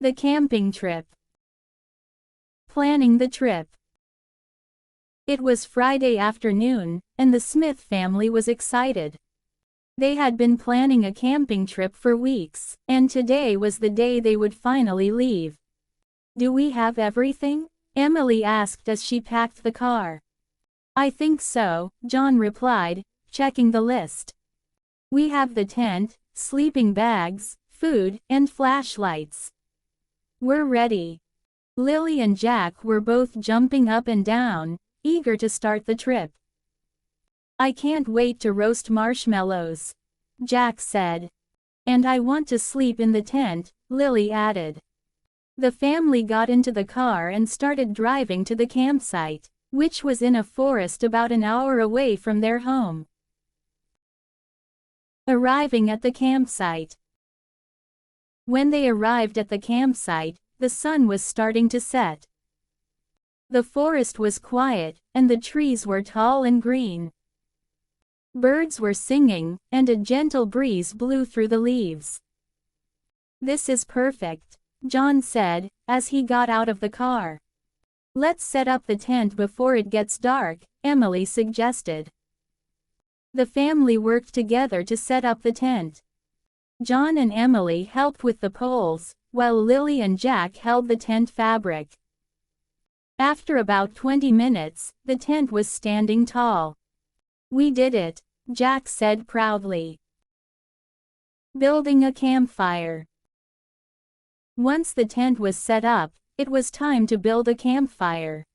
The camping trip. Planning the trip. It was Friday afternoon, and the Smith family was excited. They had been planning a camping trip for weeks, and today was the day they would finally leave. "Do we have everything?" Emily asked as she packed the car. "I think so," John replied, checking the list. "We have the tent, sleeping bags, food, and flashlights. We're ready." Lily and Jack were both jumping up and down, eager to start the trip. "I can't wait to roast marshmallows," Jack said. "And I want to sleep in the tent," Lily added. The family got into the car and started driving to the campsite, which was in a forest about an hour away from their home. Arriving at the campsite. When they arrived at the campsite, the sun was starting to set. The forest was quiet, and the trees were tall and green. Birds were singing, and a gentle breeze blew through the leaves. "This is perfect," John said, as he got out of the car. "Let's set up the tent before it gets dark," Emily suggested. The family worked together to set up the tent. John and Emily helped with the poles, while Lily and Jack held the tent fabric. After about 20 minutes, the tent was standing tall. "We did it," Jack said proudly. Building a campfire. Once the tent was set up, it was time to build a campfire.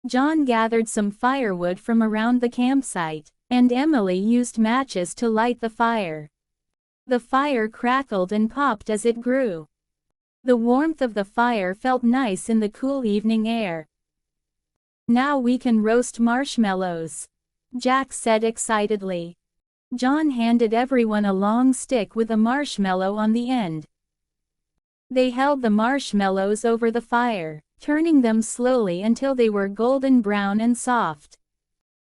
John gathered some firewood from around the campsite, and Emily used matches to light the fire. The fire crackled and popped as it grew. The warmth of the fire felt nice in the cool evening air. "Now we can roast marshmallows," Jack said excitedly. John handed everyone a long stick with a marshmallow on the end. They held the marshmallows over the fire, turning them slowly until they were golden brown and soft.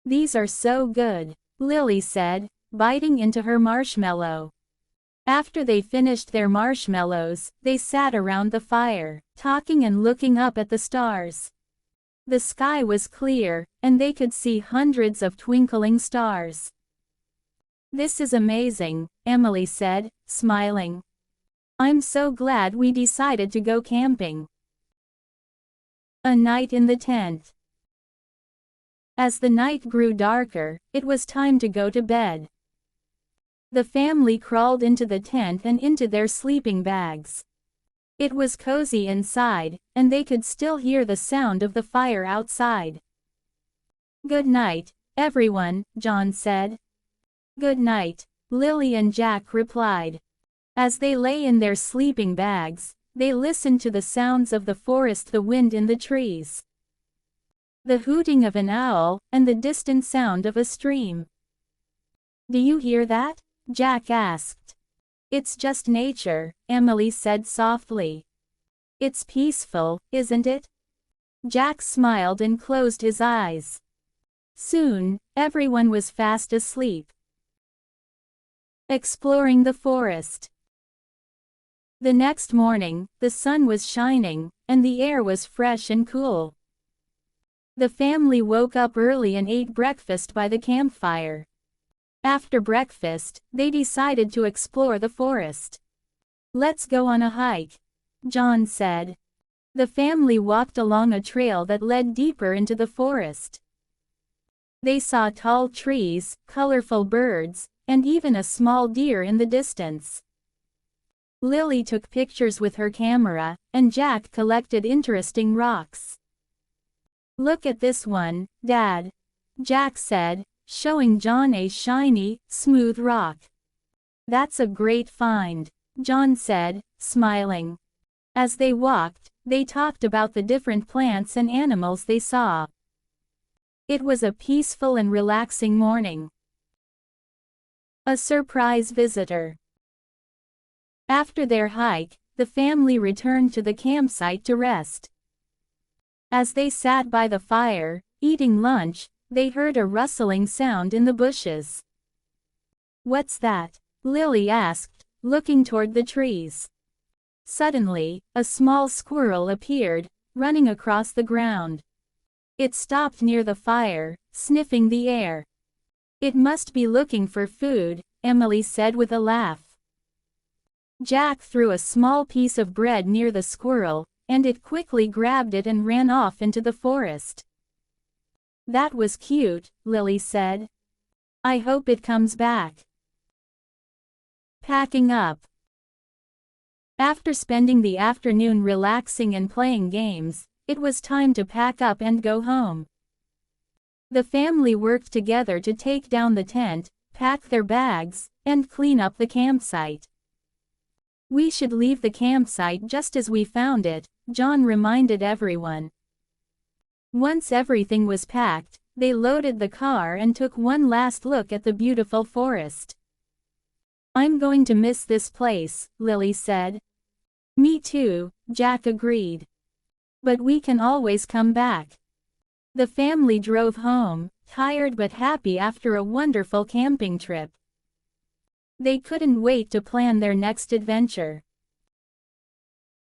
"These are so good," Lily said, biting into her marshmallow. After they finished their marshmallows, they sat around the fire, talking and looking up at the stars. The sky was clear, and they could see hundreds of twinkling stars. "This is amazing," Emily said, smiling. "I'm so glad we decided to go camping." A night in the tent. As the night grew darker, it was time to go to bed. The family crawled into the tent and into their sleeping bags. It was cozy inside, and they could still hear the sound of the fire outside. "Good night, everyone," John said. "Good night," Lily and Jack replied. As they lay in their sleeping bags, they listened to the sounds of the forest, the wind in the trees, the hooting of an owl, and the distant sound of a stream. "Do you hear that?" Jack asked. "It's just nature," Emily said softly. "It's peaceful, isn't it?" Jack smiled and closed his eyes. Soon, everyone was fast asleep. Exploring the forest. The next morning, the sun was shining, and the air was fresh and cool. The family woke up early and ate breakfast by the campfire. After breakfast, they decided to explore the forest. "Let's go on a hike," John said. The family walked along a trail that led deeper into the forest. They saw tall trees, colorful birds, and even a small deer in the distance. Lily took pictures with her camera, and Jack collected interesting rocks. "Look at this one, Dad," Jack said, showing John a shiny, smooth rock. "That's a great find," John said, smiling. As they walked, they talked about the different plants and animals they saw. It was a peaceful and relaxing morning. A surprise visitor. After their hike, the family returned to the campsite to rest. As they sat by the fire, eating lunch, they heard a rustling sound in the bushes. "What's that?" Lily asked, looking toward the trees. Suddenly, a small squirrel appeared, running across the ground. It stopped near the fire, sniffing the air. "It must be looking for food," Emily said with a laugh. Jack threw a small piece of bread near the squirrel, and it quickly grabbed it and ran off into the forest. "That was cute," Lily said. "I hope it comes back." Packing up. After spending the afternoon relaxing and playing games, it was time to pack up and go home. The family worked together to take down the tent, pack their bags, and clean up the campsite. "We should leave the campsite just as we found it," John reminded everyone. Once everything was packed, they loaded the car and took one last look at the beautiful forest. "I'm going to miss this place," Lily said. "Me too," Jack agreed. "But we can always come back." The family drove home, tired but happy after a wonderful camping trip. They couldn't wait to plan their next adventure.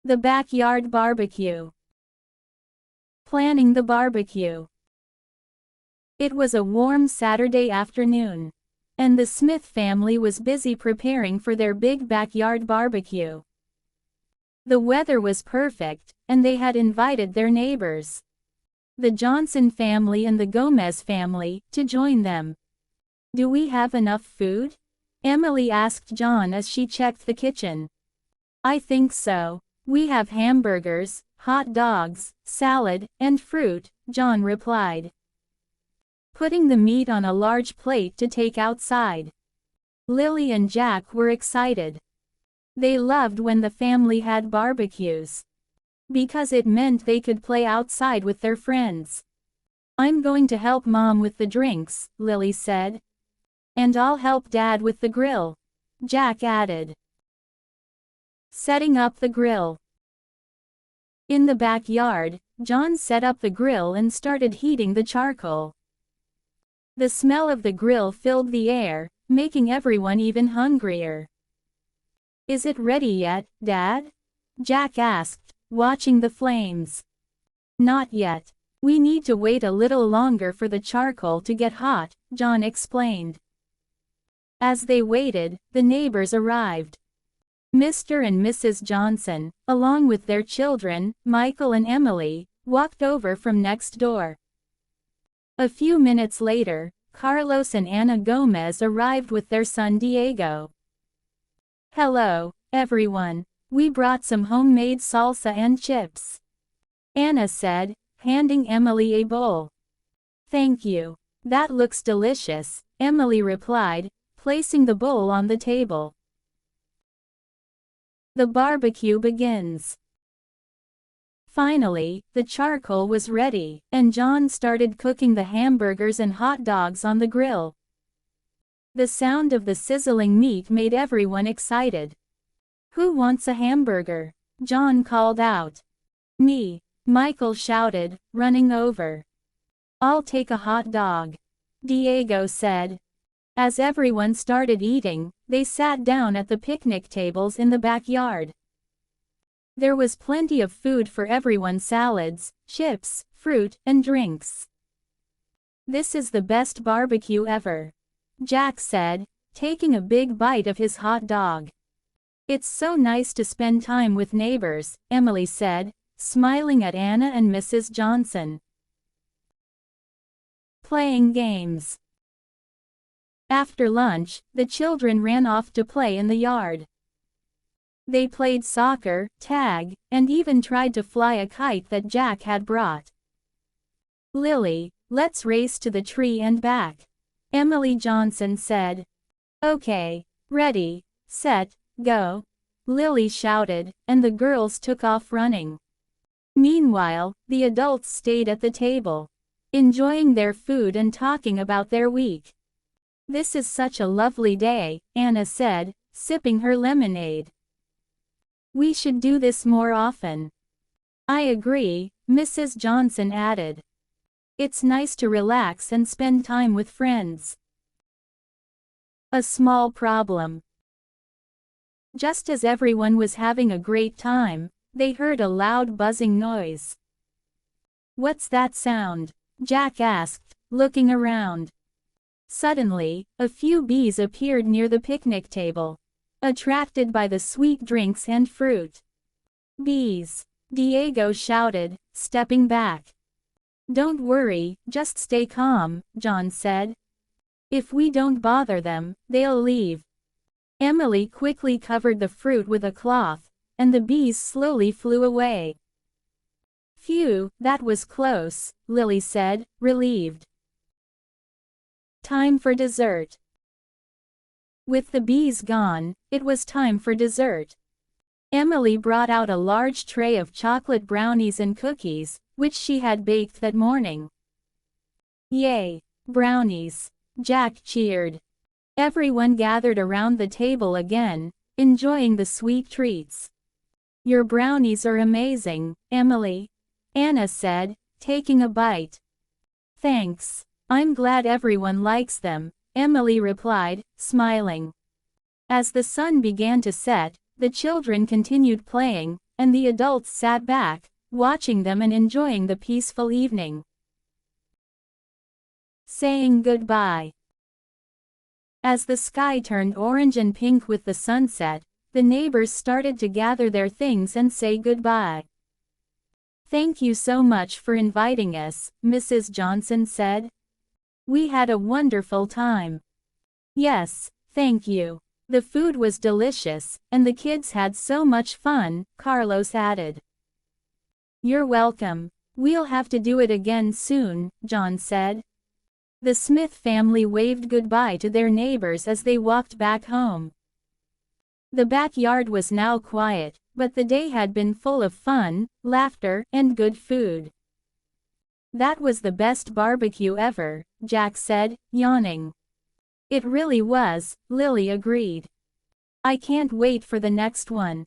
The backyard barbecue. Planning the barbecue. It was a warm Saturday afternoon, and the Smith family was busy preparing for their big backyard barbecue. The weather was perfect, and they had invited their neighbors, the Johnson family and the Gomez family, to join them. "Do we have enough food?" Emily asked John as she checked the kitchen. "I think so. We have hamburgers, hot dogs, salad, and fruit," John replied, putting the meat on a large plate to take outside. Lily and Jack were excited. They loved when the family had barbecues, because it meant they could play outside with their friends. "I'm going to help Mom with the drinks," Lily said. "And I'll help Dad with the grill," Jack added. Setting up the grill. In the backyard, John set up the grill and started heating the charcoal. The smell of the grill filled the air, making everyone even hungrier. "Is it ready yet, Dad?" Jack asked, watching the flames. "Not yet. We need to wait a little longer for the charcoal to get hot," John explained. As they waited, the neighbors arrived. Mr. and Mrs. Johnson, along with their children, Michael and Emily, walked over from next door. A few minutes later, Carlos and Ana Gomez arrived with their son Diego. "Hello, everyone. We brought some homemade salsa and chips," Ana said, handing Emily a bowl. "Thank you. That looks delicious," Emily replied, placing the bowl on the table. The barbecue begins. Finally, the charcoal was ready, and John started cooking the hamburgers and hot dogs on the grill. The sound of the sizzling meat made everyone excited. "Who wants a hamburger?" John called out. "Me," Michael shouted, running over. "I'll take a hot dog," Diego said. As everyone started eating, they sat down at the picnic tables in the backyard. There was plenty of food for everyone: salads, chips, fruit, and drinks. "This is the best barbecue ever," Jack said, taking a big bite of his hot dog. "It's so nice to spend time with neighbors," Emily said, smiling at Ana and Mrs. Johnson. Playing games. After lunch, the children ran off to play in the yard. They played soccer, tag, and even tried to fly a kite that Jack had brought. "Lily, let's race to the tree and back," Emily Johnson said. "Okay, ready, set, go," Lily shouted, and the girls took off running. Meanwhile, the adults stayed at the table, enjoying their food and talking about their week. "This is such a lovely day," Ana said, sipping her lemonade. "We should do this more often." "I agree," Mrs. Johnson added. "It's nice to relax and spend time with friends." A small problem. Just as everyone was having a great time, they heard a loud buzzing noise. "What's that sound?" Jack asked, looking around. Suddenly, a few bees appeared near the picnic table, attracted by the sweet drinks and fruit. "Bees!" Diego shouted, stepping back. "Don't worry, just stay calm," John said. "If we don't bother them, they'll leave." Emily quickly covered the fruit with a cloth, and the bees slowly flew away. "Phew, that was close," Lily said, relieved. Time for dessert. With the bees gone, it was time for dessert. Emily brought out a large tray of chocolate brownies and cookies, which she had baked that morning. "Yay! Brownies!" Jack cheered. Everyone gathered around the table again, enjoying the sweet treats. "Your brownies are amazing, Emily," Anna said, taking a bite. "Thanks. I'm glad everyone likes them," Emily replied, smiling. As the sun began to set, the children continued playing, and the adults sat back, watching them and enjoying the peaceful evening. Saying goodbye. As the sky turned orange and pink with the sunset, the neighbors started to gather their things and say goodbye. "Thank you so much for inviting us," Mrs. Johnson said. "We had a wonderful time." "Yes, thank you. The food was delicious, and the kids had so much fun," Carlos added. "You're welcome. We'll have to do it again soon," John said. The Smith family waved goodbye to their neighbors as they walked back home. The backyard was now quiet, but the day had been full of fun, laughter, and good food. "That was the best barbecue ever," Jack said, yawning. "It really was," Lily agreed. "I can't wait for the next one."